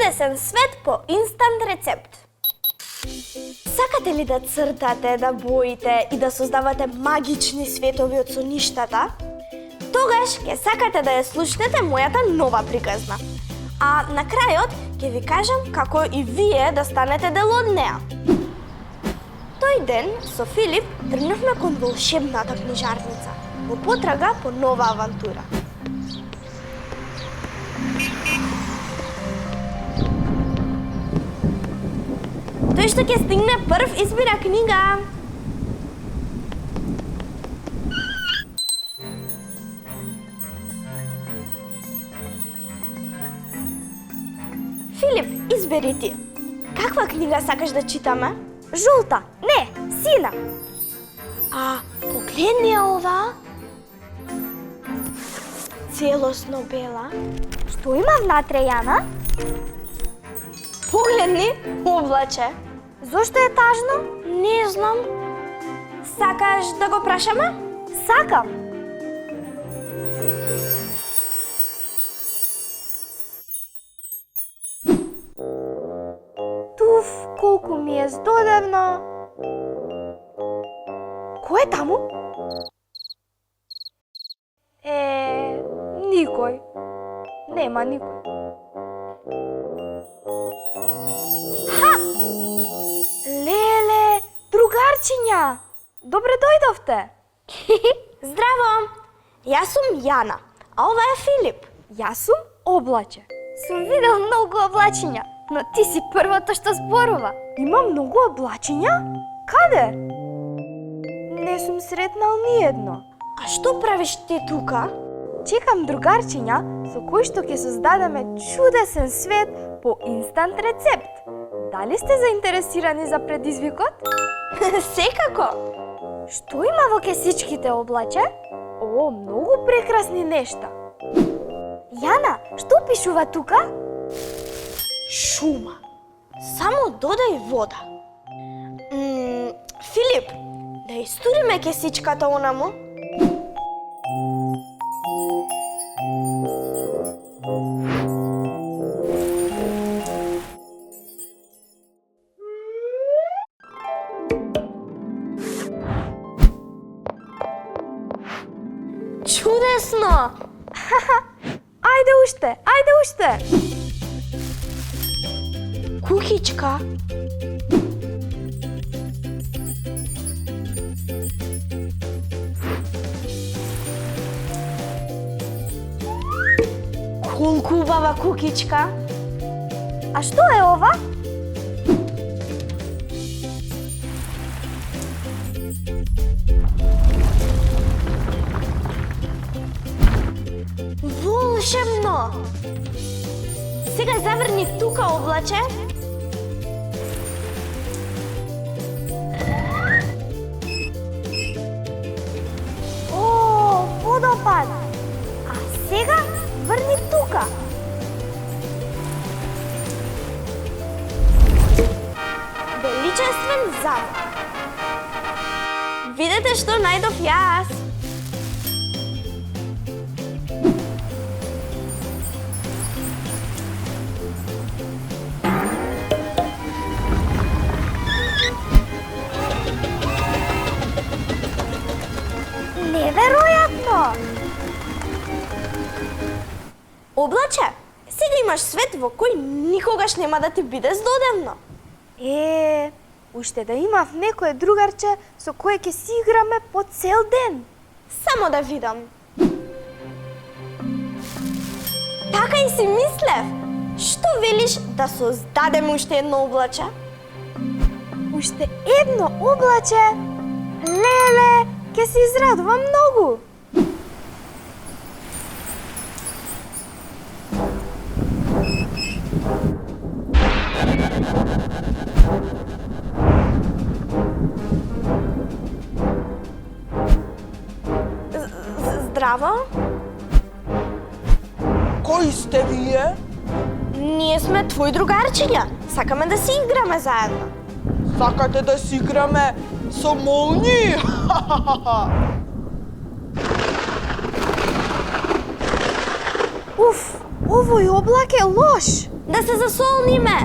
чудесен свет по инстант рецепт. Сакате ли да цртате, да боите и да создавате магични светови од соништата? Тогаш ќе сакате да ја слушнете мојата нова приказна. А на крајот ќе ви кажам како и вие да станете дел од неа. Тој ден со Филип тргнавме кон волшебната книжарница во потрага по нова авантура. Тој што ќе стигне прв избира книга. Филип, избери ти. Каква книга сакаш да читаме? Жолта, не, сина. А, погледни ја ова. Целосно бела. Што има внатре, Јана? Погледни, облаче. Зошто е тажно? Не знам. Сакаш да го прашаме? Сакам. Туф, колку ми е здодевно. Кој е таму? Никој. Нема никој. Ха! Леле, другарчиња! Добре дојдовте. Здраво! Јас сум Јана, а ова е Филип. Јас сум Облаче. Сум видел многу облачиња, но ти си првото што зборува. Има многу облачиња? Каде? Не сум сретнал ни едно. А што правиш ти тука? Чекам другарчиња со кои што ќе создадеме чудесен свет по инстант рецепт. Дали сте заинтересирани за предизвикот? Секако! Што има во кесичките, Облаче? О, многу прекрасни нешта. Јана, што пишува тука? Шума. Само додај вода. Филип, да истуриме кесичката онаму? Чудесно! Ајде уште, ајде уште! Кукичка. Колку убава кукичка. А што е ова? Волшебно! Сега заврни тука, Облаче. О, водопад! А сега врни тука. Величествен замок. Видете што најдов јас. Неверојатно! Облаче, сега имаш свет во кој никогаш нема да ти биде здодевно. Уште да имав некое другарче со кое ќе си играме по цел ден. Само да видам. Така и си мислев. Што велиш да создадеме уште едно облаче? Уште едно облаче? Леле, ќе се израдувам многу. Здраво. Кои сте вие? Ние сме твои другарчиња. Сакаме да си играме заедно. Сакате да си играме со молњи? Уф, Овој облак е лош. Да се засолниме.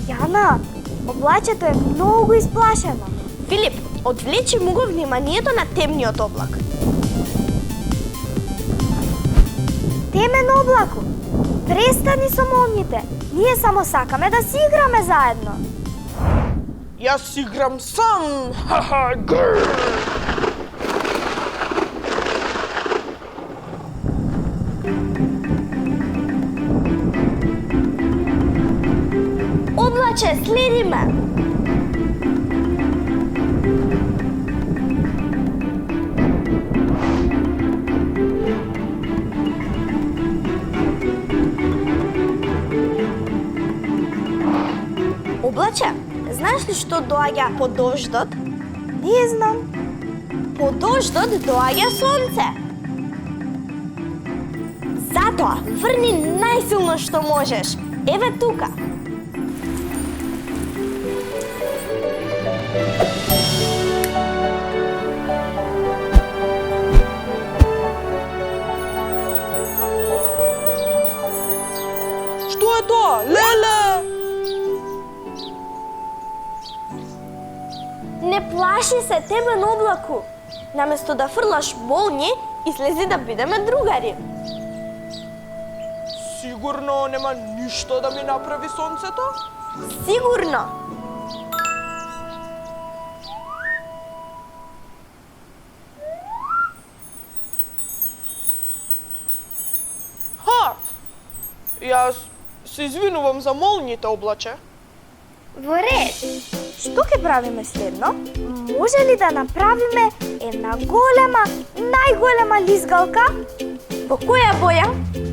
Јана, облачето е многу исплашено. Филип, одвлечи му го вниманието на темниот облак. Темен облаку, престани со молњите. Ние само сакаме да си играме заедно. Јас играм сам. Ха-ха, грр. Облаче, следи ме. Облаче, знаеш ли што доаѓа по дождот? Не знам. По дождот доаѓа сонце. Затоа, врни најсилно што можеш. Еве тука. Што е тоа? Леле! Не плаши се, темен облаку. Наместо да фрлаш молњи, излези да бидеме другари. Сигурно нема ништо да ми направи сонцето? Сигурно. Ха! Јас се извинувам за молњите, облаче. Во ред. Што ќе правиме следно? Може ли да направиме една голема, најголема лизгалка? Во која боја?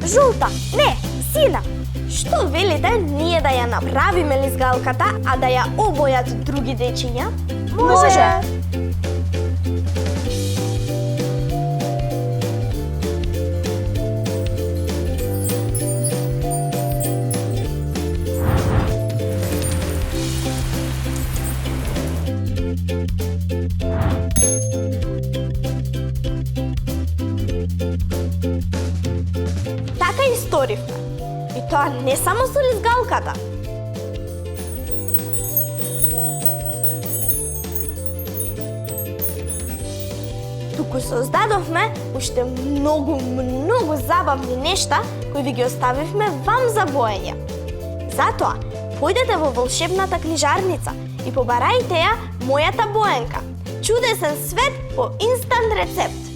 Жулта, не, сина. Што велите ние да ја направиме лизгалката, а да ја обојат други дечиња? Може. Така и сторивме. И тоа не само со лизгалката. Туку создадовме уште многу забавни нешта кои ви ги оставивме вам за боење. Затоа, појдете во волшебната книжарница и побарајте ја мојата боенка. Чудесен свет по инстант рецепт.